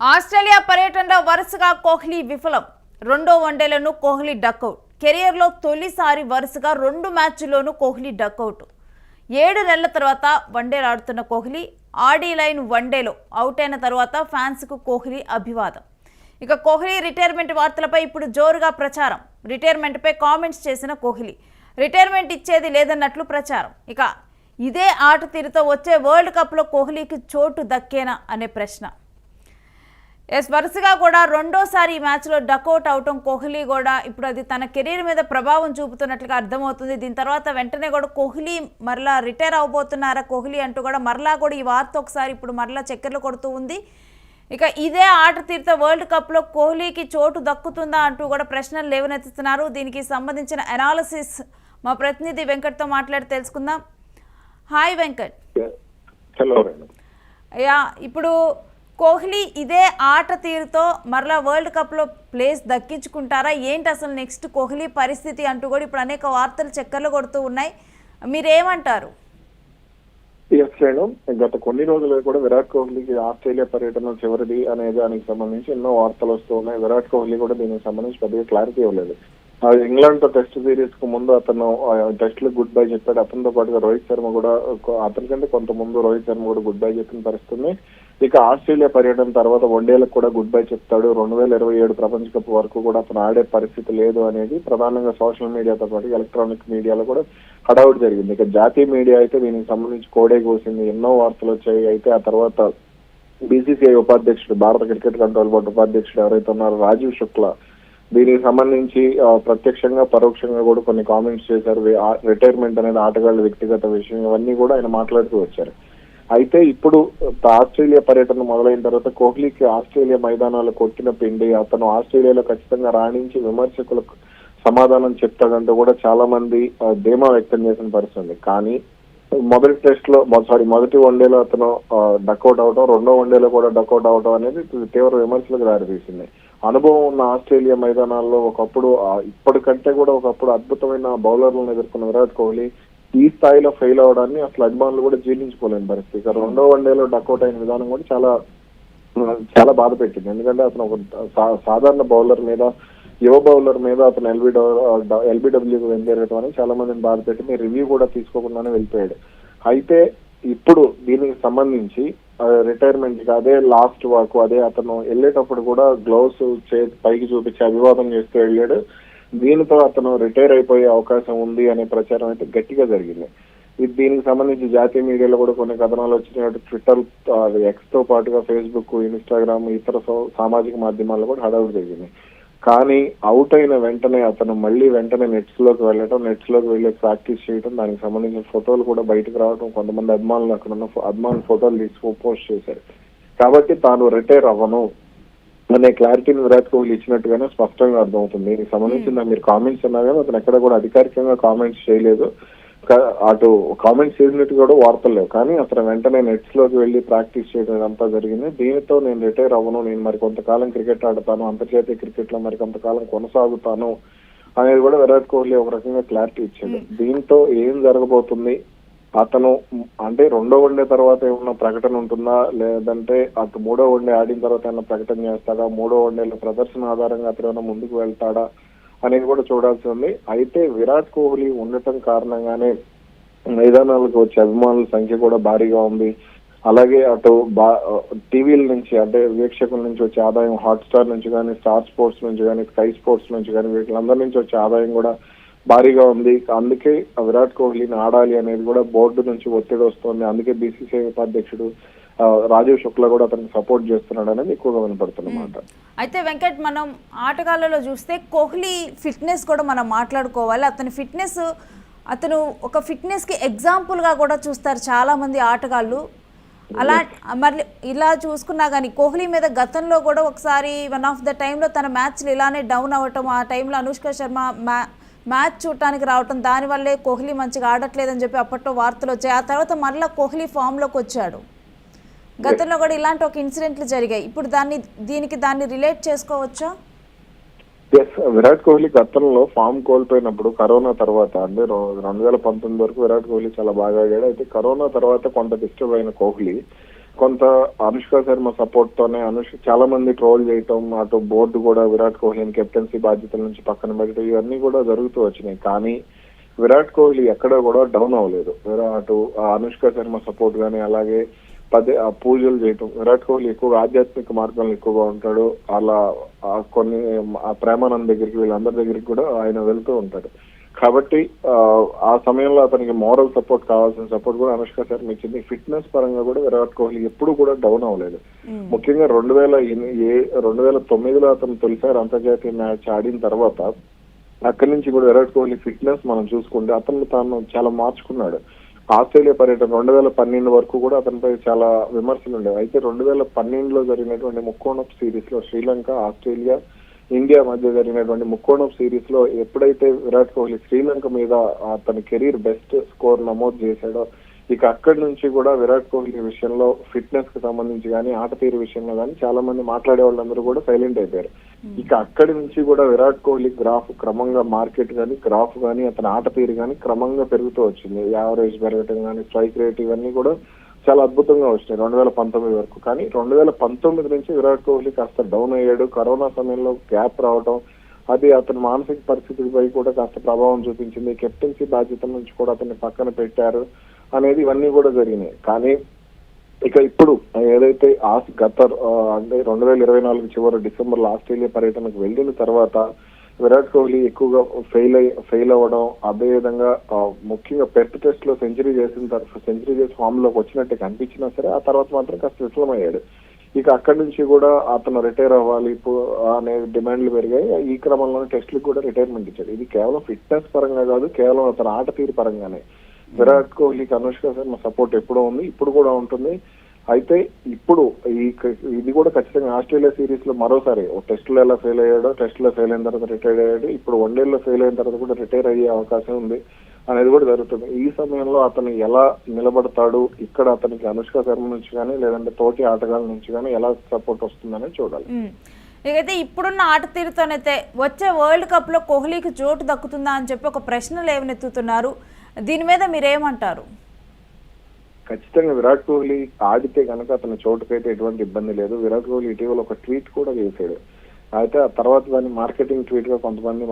Australia పర్యటనలో వరుసగా కోహ్లీ విఫలం. రెండో వన్డేలను కోహ్లీ డకౌట్. కెరియర్లో తొలిసారి వరుసగా 2 మ్యాచ్ల్లోనూ కోహ్లీ డకౌట్. 7 నెలల తర్వాత వన్డేలు ఆడుతున్న కోహ్లీ ఆడీ లైన్ వన్డేలో అవుట్ అయిన తర్వాత ఫ్యాన్స్కు కోహ్లీ అభివాదం. ఇక కోహ్లీ రిటైర్మెంట్ వార్తలపై ఇప్పుడు జోరుగా ప్రచారం. రిటైర్మెంట్పై కామెంట్స్ చేసిన కోహ్లీ రిటైర్మెంట్ ఇచ్చేది లేదన్నట్లు ప్రచారం. ఇక ఇదే ఆట తీరుతో వచ్చే వరల్డ్ కప్లో కోహ్లీకి చోటు దక్కేనా అనే ప్రశ్న. వరుసగా కూడా రెండోసారి ఈ మ్యాచ్లో డకౌట్ అవటం కోహ్లీ కూడా ఇప్పుడు అది తన కెరీర్ మీద ప్రభావం చూపుతున్నట్లుగా అర్థమవుతుంది. దీని తర్వాత వెంటనే కూడా కోహ్లీ మరలా రిటైర్ అవబోతున్నారా కోహ్లీ అంటూ కూడా మరలా కూడా ఈ వార్త ఒకసారి ఇప్పుడు మరలా చక్కెర్లు కొడుతూ ఉంది. ఇక ఇదే ఆట తీరుతో వరల్డ్ కప్లో కోహ్లీకి చోటు దక్కుతుందా అంటూ కూడా ప్రశ్నలు లేవనెత్తుతున్నారు. దీనికి సంబంధించిన అనాలిసిస్ మా ప్రతినిధి వెంకట్తో మాట్లాడి తెలుసుకుందాం. హాయ్ వెంకట్. ఇప్పుడు కోహ్లీ ఇదే ఆట తీరుతో మరలా వరల్డ్ కప్లో ప్లేస్ దక్కించుకుంటారా ఏంటి అసలు నెక్స్ట్ కోహ్లీ పరిస్థితి అంటూ కూడా ఇప్పుడు అనేక వార్తలు చక్కర్లు కొడుతూ ఉన్నాయి. మీరేమంటారు? గత కొన్ని రోజులుగా కూడా విరాట్ కోహ్లీకి ఆస్ట్రేలియా పర్యటన చివరిది అనే దానికి సంబంధించి ఎన్నో వార్తలు వస్తూ ఉన్నాయి. విరాట్ కోహ్లీ కూడా దీనికి సంబంధించి పెద్దగా క్లారిటీ ఇవ్వలేదు. ఇంగ్లాండ్ తో టెస్ట్ సిరీస్ కు ముందు అతను టెస్ట్ లో గుడ్ బై చెప్పాడు. అతనితో పాటుగా రోహిత్ శర్మ కూడా అతనికంటే కొంత ముందు రోహిత్ శర్మ కూడా గుడ్ బై చెప్పిన పరిస్థితుంది. ఇక ఆస్ట్రేలియా పర్యటన తర్వాత వన్డేలకు కూడా గుడ్ బై చెప్తాడు. 2027 ప్రపంచ కప్ వరకు కూడా అతను ఆడే పరిస్థితి లేదు అనేది ప్రధానంగా సోషల్ మీడియాతో పాటు ఎలక్ట్రానిక్ మీడియాలో కూడా హడావుడి జరిగింది. ఇక జాతీయ మీడియా అయితే దీనికి సంబంధించి కోడే కూసింది. ఎన్నో వార్తలు వచ్చాయి. అయితే ఆ తర్వాత బీసీసీఐ ఉపాధ్యక్షుడు, భారత క్రికెట్ కంట్రోల్ బోర్డు ఉపాధ్యక్షుడు ఎవరైతే ఉన్నారో రాజీవ్ శుక్లా దీనికి సంబంధించి ప్రత్యక్షంగా పరోక్షంగా కూడా కొన్ని కామెంట్స్ చేశారు. రిటైర్మెంట్ అనేది ఆటగాళ్ల వ్యక్తిగత విషయం, ఇవన్నీ కూడా ఆయన మాట్లాడుతూ వచ్చారు. అయితే ఇప్పుడు ఆస్ట్రేలియా పర్యటన మొదలైన తర్వాత కోహ్లీకి ఆస్ట్రేలియా మైదానాలు కొట్టిన పిండి, అతను ఆస్ట్రేలియాలో ఖచ్చితంగా రాణించి విమర్శకులకు సమాధానం చెప్తాడంటూ కూడా చాలా మంది ధీమా వ్యక్తం చేసిన పరిస్థితి. కానీ మొదటి వన్డేలో అతను డకౌట్ అవడం, రెండో వన్డేలో కూడా డకౌట్ అవడం అనేది తీవ్ర విమర్శలకు దారితీసింది. అనుభవం ఉన్న ఆస్ట్రేలియా మైదానాల్లో ఒకప్పుడు ఇప్పటికంటే కూడా ఒకప్పుడు అద్భుతమైన బౌలర్లను ఎదుర్కొన్న విరాట్ కోహ్లీ ఈ స్థాయిలో ఫెయిల్ అవడాన్ని అసలు అభిమానులు కూడా జీర్ణించుకోలేని పరిస్థితి. ఇక రెండో వన్డేలో డకౌట్ అయిన విధానం కూడా చాలా బాధ పెట్టింది. ఎందుకంటే అతను ఒక సాధారణ బౌలర్ మీద, యువ బౌలర్ మీద అతను ఎల్బిడబ్ల్యూకి వెళ్ళేయడం అనేది చాలా మందిని బాధ పెట్టింది. రివ్యూ కూడా తీసుకోకుండానే వెళ్ళిపోయాడు. అయితే ఇప్పుడు దీనికి సంబంధించి రిటైర్మెంట్ అదే లాస్ట్ వాక్, అదే అతను వెళ్ళేటప్పుడు కూడా గ్లౌస్ పైకి చూపించి అభివాదం చేస్తూ వెళ్ళాడు. దీనితో అతను రిటైర్ అయిపోయే అవకాశం ఉంది అనే ప్రచారం అయితే గట్టిగా జరిగింది. దీనికి సంబంధించి జాతీయ మీడియాలో కూడా కొన్ని కథనాలు వచ్చినట్టు ట్విట్టర్, ఎక్స్ తో పాటుగా ఫేస్బుక్, ఇన్స్టాగ్రామ్, ఇతర సామాజిక మాధ్యమాల్లో కూడా హడావుడి జరిగింది. కానీ అవుట్ అయిన వెంటనే అతను మళ్ళీ వెంటనే నెట్స్ లోకి వెళ్ళడం, నెట్స్ లోకి వెళ్ళి ప్రాక్టీస్ చేయడం, దానికి సంబంధించిన ఫోటోలు కూడా బయటకు రావడం, కొంతమంది అభిమానులు అక్కడ ఉన్న అభిమానులు ఫోటోలు తీసి పోస్ట్ చేశారు. కాబట్టి తాను రిటైర్ అవ్వను అనే క్లారిటీని విరాట్ కోహ్లీ ఇచ్చినట్టుగానే స్పష్టంగా అర్థమవుతుంది. దీనికి సంబంధించిన మీరు కామెంట్స్ ఉన్నా కానీ అతను ఎక్కడ కూడా అధికారికంగా కామెంట్స్ చేయలేదు. అటు కామెంట్స్ చేసినట్టు కూడా వార్తలు లేవు. కానీ అతను వెంటనే నెట్స్ లోకి వెళ్లి ప్రాక్టీస్ చేయడం అంతా జరిగింది. దీనితో నేను రిటైర్ అవ్వను, నేను మరి కొంతకాలం క్రికెట్ ఆడతాను, అంతర్జాతీయ క్రికెట్ లో మరి కొంతకాలం కొనసాగుతాను అనేది కూడా విరాట్ కోహ్లీ ఒక రకంగా క్లారిటీ ఇచ్చాడు. దీంతో ఏం జరగబోతుంది, అతను అంటే రెండో వన్డే తర్వాత ఏమన్నా ప్రకటన ఉంటుందా, లేదంటే అటు మూడో వన్డే ఆడిన తర్వాత ఏమన్నా ప్రకటన చేస్తాడా, మూడో వన్డేలో ప్రదర్శన ఆధారంగా అతను ఏమైనా ముందుకు వెళ్తాడా అనేది కూడా చూడాల్సి ఉంది. అయితే విరాట్ కోహ్లీ ఉండటం కారణంగానే మైదానాలకు వచ్చే అభిమానుల సంఖ్య కూడా భారీగా ఉంది. అలాగే అటు టీవీల నుంచి అంటే వీక్షకుల నుంచి వచ్చే ఆదాయం, హాట్స్టార్ నుంచి కానీ, స్టార్ స్పోర్ట్స్ నుంచి కానీ, స్కై స్పోర్ట్స్ నుంచి కానీ వీళ్ళందరి నుంచి వచ్చే ఆదాయం కూడా భారీగా ఉంది. అందుకే విరాట్ కోహ్లీని ఆడాలి అనేది కూడా బోర్డు నుంచి ఒత్తిడి వస్తుంది. అందుకే బీసీసీఐ ఉపాధ్యక్షుడు రాజీవ్ శుక్లా కూడా అతనికి సపోర్ట్ చేస్తున్నాడు అనేది ఎక్కువగా వినపడుతున్నమాట. అయితే వెంకట్, మనం ఆటగాళ్లలో చూస్తే కోహ్లీ ఫిట్నెస్ కూడా మనం మాట్లాడుకోవాలి. అతని ఫిట్నెస్, అతను ఒక ఫిట్నెస్కి ఎగ్జాంపుల్గా కూడా చూస్తారు చాలా మంది ఆటగాళ్ళు. అలా మరి ఇలా చూసుకున్నా కానీ కోహ్లీ మీద గతంలో కూడా ఒకసారి వన్ ఆఫ్ ద టైంలో తన మ్యాచ్లు ఇలానే డౌన్ అవ్వటం, ఆ టైంలో అనుష్క శర్మ మ్యాచ్ చూడటానికి రావటం, దానివల్లే కోహ్లీ మంచిగా ఆడట్లేదని చెప్పి అప్పట్లో వార్తలు వచ్చాయి. ఆ తర్వాత మరలా కోహ్లీ ఫామ్లోకి వచ్చాడు. గతంలో కూడా ఇలాంటి ఒక ఇన్సిడెంట్లు జరిగాయి. ఇప్పుడు దాన్ని రిలేట్ చేసుకోవచ్చా? విరాట్ కోహ్లీ గతంలో ఫామ్ కోల్పోయినప్పుడు కరోనా తర్వాత అంటే 2019 వరకు విరాట్ కోహ్లీ చాలా బాగా ఆడాడు. అయితే కరోనా తర్వాత కొంత డిస్టర్బ్ అయిన కోహ్లీ కొంత అనుష్క శర్మ సపోర్ట్ తోనే చాలా మంది ట్రోల్ చేయటం, అటు బోర్డు కూడా విరాట్ కోహ్లీని కెప్టెన్సీ బాధ్యతల నుంచి పక్కన పెట్టడం ఇవన్నీ కూడా జరుగుతూ వచ్చినాయి. కానీ విరాట్ కోహ్లీ ఎక్కడ కూడా డౌన్ అవ్వలేదు. అటు అనుష్క శర్మ సపోర్ట్ గానీ, అలాగే పూజలు చేయటం. విరాట్ కోహ్లీ ఎక్కువగా ఆధ్యాత్మిక మార్గంలో ఎక్కువగా ఉంటాడు. అలా కొన్ని ప్రేమానంద్ దగ్గరికి వీళ్ళందరి దగ్గరికి కూడా ఆయన వెళ్తూ ఉంటాడు. కాబట్టి ఆ సమయంలో అతనికి మోరల్ సపోర్ట్ కావాల్సిన సపోర్ట్ కూడా అనుష్క శర్మ ఇచ్చింది. ఫిట్నెస్ పరంగా కూడా విరాట్ కోహ్లీ ఎప్పుడు కూడా డౌన్ అవ్వలేదు. ముఖ్యంగా 2009లో అతను తొలిసారి అంతర్జాతీయ మ్యాచ్ ఆడిన తర్వాత అక్కడి నుంచి కూడా విరాట్ కోహ్లీ ఫిట్నెస్ మనం చూసుకుంటే అతను తాను చాలా మార్చుకున్నాడు. ఆస్ట్రేలియా పర్యటన 2012 వరకు కూడా అతనిపై చాలా విమర్శలు ఉండేవి. అయితే 2012లో జరిగినటువంటి ముక్కోణప్ సిరీస్ లో శ్రీలంక, ఆస్ట్రేలియా, ఇండియా మధ్య జరిగినటువంటి ముక్కోణప్ సిరీస్ లో ఎప్పుడైతే విరాట్ కోహ్లీ శ్రీలంక మీద తన కెరీర్ బెస్ట్ స్కోర్ నమోదు చేశాడో, ఇక అక్కడి నుంచి కూడా విరాట్ కోహ్లీ విషయంలో ఫిట్నెస్ కి సంబంధించి కానీ, ఆట తీరు విషయంలో కానీ చాలా మంది మాట్లాడే వాళ్ళందరూ కూడా సైలెంట్ అయిపోయారు. ఇక అక్కడి నుంచి కూడా విరాట్ కోహ్లీ గ్రాఫ్ క్రమంగా మార్కెట్ కానీ, గ్రాఫ్ కానీ, అతని ఆట తీరు కానీ క్రమంగా పెరుగుతూ వచ్చింది. యావరేజ్ పెరగటం కానీ, స్ట్రైక్ రేట్ ఇవన్నీ కూడా చాలా అద్భుతంగా వచ్చినాయి 2019 వరకు. కానీ 2019 నుంచి విరాట్ కోహ్లీ కాస్త డౌన్ అయ్యాడు. కరోనా సమయంలో గ్యాప్ రావడం, అది అతని మానసిక పరిస్థితిపై కూడా కాస్త ప్రభావం చూపించింది. కెప్టెన్సీ బాధ్యతల నుంచి కూడా అతన్ని పక్కన పెట్టారు అనేది ఇవన్నీ కూడా జరిగినాయి. కానీ ఇక ఇప్పుడు ఏదైతే అంటే 2024 చివరి డిసెంబర్లో ఆస్ట్రేలియా పర్యటనకు వెళ్ళిన తర్వాత విరాట్ కోహ్లీ ఎక్కువగా ఫెయిల్ అవ్వడం, అదేవిధంగా ముఖ్యంగా పెర్త్ టెస్ట్ లో సెంచరీ చేసి ఫామ్ లోకి వచ్చినట్టే కనిపించినా సరే ఆ తర్వాత మాత్రం కాస్త విఫలమయ్యాడు. ఇక అక్కడి నుంచి కూడా అతను రిటైర్ అవ్వాలి అనే డిమాండ్లు పెరిగాయి. ఈ క్రమంలోనే టెస్ట్లకు కూడా రిటైర్మెంట్ ఇచ్చాడు. ఇది కేవలం ఫిట్నెస్ పరంగా కాదు, కేవలం అతని ఆట తీరు పరంగానే. విరాట్ కోహ్లీకి అనుష్క శర్మ సపోర్ట్ ఎప్పుడూ ఉంది, ఇప్పుడు కూడా ఉంటుంది. అయితే ఇప్పుడు ఇది కూడా ఖచ్చితంగా ఆస్ట్రేలియా సిరీస్ లో మరోసారి టెస్టులో ఎలా ఫెయిల్ అయ్యాడో, టెస్టులో ఫెయిల్ అయిన తర్వాత రిటైర్ అయ్యాడు, ఇప్పుడు వన్డేలో ఫెయిల్ అయిన తర్వాత కూడా రిటైర్ అయ్యే అవకాశం ఉంది అనేది కూడా జరుగుతుంది. ఈ సమయంలో అతను ఎలా నిలబడతాడు, ఇక్కడ అతనికి అనుష్క శర్మ నుంచి కానీ లేదంటే తోటి ఆటగాళ్ళ నుంచి కానీ ఎలా సపోర్ట్ వస్తుందనే చూడాలి. ఇకైతే ఇప్పుడున్న ఆట తీరుతోనైతే వచ్చే వరల్డ్ కప్ లో కోహ్లీకి చోటు దక్కుతుందా అని చెప్పి ఒక ప్రశ్న లేవనెత్తుతున్నారు. దీని మీద మీరేమంటారు? ఖచ్చితంగా విరాట్ కోహ్లీ ఆడితే కనుక అతని చోటుకైతే ఎటువంటి ఇబ్బంది లేదు. విరాట్ కోహ్లీ ఇటీవల ఒక ట్వీట్ కూడా చేశాడు. అయితే ఆ తర్వాత దాన్ని మార్కెటింగ్ ట్వీట్ గా కొంతమంది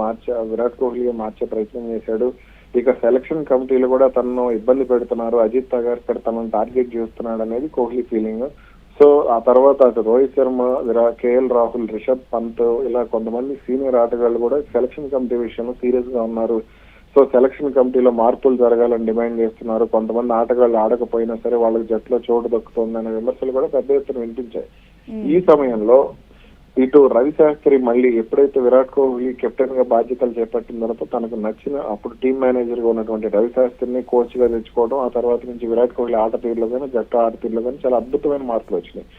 విరాట్ కోహ్లీ మార్చే ప్రయత్నం చేశాడు. ఇక సెలక్షన్ కమిటీలు కూడా తనను ఇబ్బంది పెడుతున్నారు, అజిత్ అగర్కర్ తనను టార్గెట్ చేస్తున్నాడు అనేది కోహ్లీ ఫీలింగ్. సో ఆ తర్వాత అటు రోహిత్ శర్మ, కేఎల్ రాహుల్, రిషబ్ పంత్ ఇలా కొంతమంది సీనియర్ ఆటగాళ్లు కూడా సెలక్షన్ కమిటీ విషయంలో సీరియస్ గా ఉన్నారు. సో సెలక్షన్ కమిటీలో మార్పులు జరగాలని డిమాండ్ చేస్తున్నారు. కొంతమంది ఆటగాళ్ళు ఆడకపోయినా సరే వాళ్ళకి జట్టులో చోటు దక్కుతుందనే విమర్శలు కూడా పెద్ద ఎత్తున వినిపించాయి. ఈ సమయంలో ఇటు రవిశాస్త్రి మళ్ళీ ఎప్పుడైతే విరాట్ కోహ్లీ కెప్టెన్ గా బాధ్యతలు చేపట్టిన తర్వాత తనకు నచ్చిన అప్పుడు టీం మేనేజర్ గా ఉన్నటువంటి రవిశాస్త్రిని కోచ్ గా తెచ్చుకోవడం, ఆ తర్వాత నుంచి విరాట్ కోహ్లీ ఆట తీరులో కానీ, జట్టు ఆట తీరులో కానీ చాలా అద్భుతమైన మార్పులు వచ్చినాయి.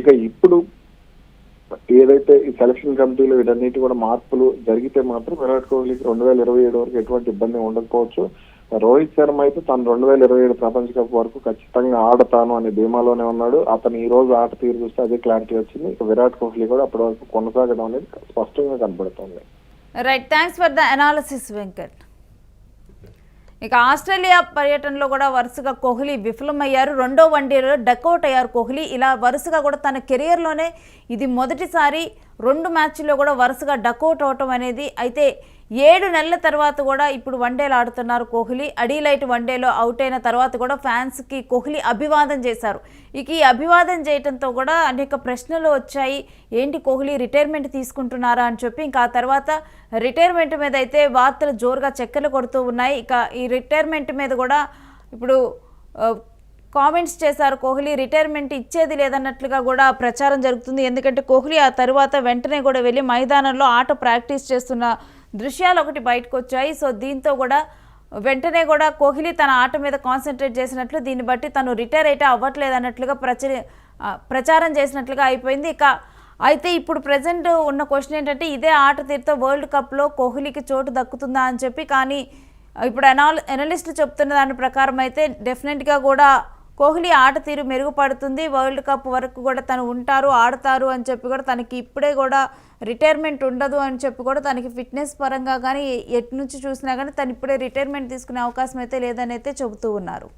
ఇక ఇప్పుడు ఏదైతే ఈ సెలక్షన్ కమిటీలో వీటన్నిటి కూడా మార్పులు జరిగితే మాత్రం విరాట్ కోహ్లీకి 2027 వరకు ఎటువంటి ఇబ్బంది ఉండకపోవచ్చు. రోహిత్ శర్మ అయితే తను 2027 ప్రపంచ కప్ వరకు ఖచ్చితంగా ఆడతాను అనే ధీమాలోనే ఉన్నాడు. అతను ఈ రోజు ఆట తీరు చూస్తే అదే క్లారిటీ వచ్చింది. ఇక విరాట్ కోహ్లీ కూడా అప్పటి వరకు కొనసాగడం అనేది స్పష్టంగా కనబడుతుంది. Right, thanks for the analysis Venkat. ఇక ఆస్ట్రేలియా పర్యటనలో కూడా వరుసగా కోహ్లీ విఫలమయ్యారు. రెండో వన్డేలో డకౌట్ అయ్యారు కోహ్లీ. ఇలా వరుసగా కూడా తన కెరియర్లోనే ఇది మొదటిసారి 2 మ్యాచ్ల్లో కూడా వరుసగా డకౌట్ అవటం అనేది. అయితే 7 నెలల తర్వాత కూడా ఇప్పుడు వన్డేలు ఆడుతున్నారు కోహ్లీ. అడిలైట్ వన్డేలో అవుట్ అయిన తర్వాత కూడా ఫ్యాన్స్కి కోహ్లీ అభివాదం చేశారు. ఇక ఈ అభివాదం చేయడంతో కూడా అనేక ప్రశ్నలు వచ్చాయి. ఏంటి కోహ్లీ రిటైర్మెంట్ తీసుకుంటున్నారా అని చెప్పి. ఇంకా ఆ తర్వాత రిటైర్మెంట్ మీద అయితే వార్తలు జోరుగా చక్కర్లు కొడుతూ ఉన్నాయి. ఇక ఈ రిటైర్మెంట్ మీద కూడా ఇప్పుడు కామెంట్స్ చేశారు కోహ్లీ. రిటైర్మెంట్ ఇచ్చేది లేదన్నట్లుగా కూడా ప్రచారం జరుగుతుంది. ఎందుకంటే కోహ్లీ ఆ తర్వాత వెంటనే కూడా వెళ్ళి మైదానంలో ఆట ప్రాక్టీస్ చేస్తున్న దృశ్యాలు ఒకటి బయటకు వచ్చాయి. సో దీంతో కూడా వెంటనే కూడా కోహ్లీ తన ఆట మీద కాన్సన్ట్రేట్ చేసినట్లు, దీన్ని బట్టి తను రిటైర్ అయితే అవ్వట్లేదు అన్నట్లుగా ప్రచారం చేసినట్లుగా అయిపోయింది. ఇక అయితే ఇప్పుడు ప్రజెంట్ ఉన్న క్వశ్చన్ ఏంటంటే ఇదే ఆట తీరుతో వరల్డ్ కప్లో కోహ్లీకి చోటు దక్కుతుందా అని చెప్పి. కానీ ఇప్పుడు అనలిస్టులు చెప్తున్న దాని ప్రకారం అయితే డెఫినెట్గా కూడా కోహ్లీ ఆట తీరు మెరుగుపడుతుంది. వరల్డ్ కప్ వరకు కూడా తను ఆడతారు అని చెప్పి కూడా తనకి ఇప్పుడే కూడా రిటైర్మెంట్ ఉండదు అని చెప్పి కూడా తనకి ఫిట్నెస్ పరంగా కానీ ఎటు నుంచి చూసినా కానీ తను ఇప్పుడే రిటైర్మెంట్ తీసుకునే అవకాశం అయితే లేదని అయితే చెబుతూ ఉన్నారు.